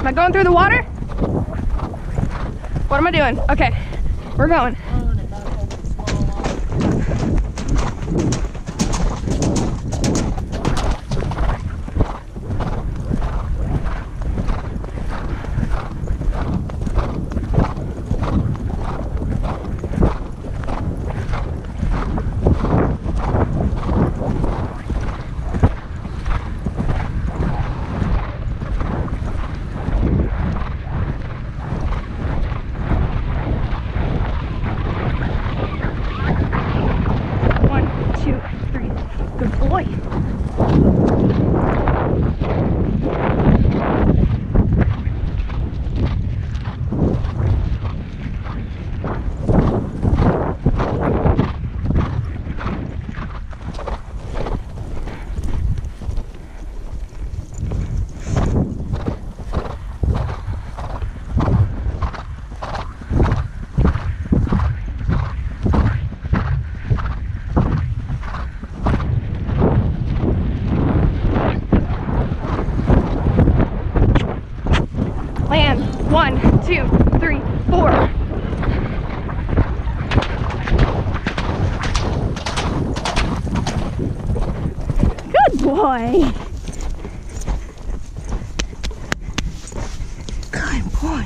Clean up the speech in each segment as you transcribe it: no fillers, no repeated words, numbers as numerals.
Am I going through the water? What am I doing? Okay, we're going. Good boy. Land. 1, 2, 3, 4. Good boy. Good boy.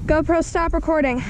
GoPro, stop recording.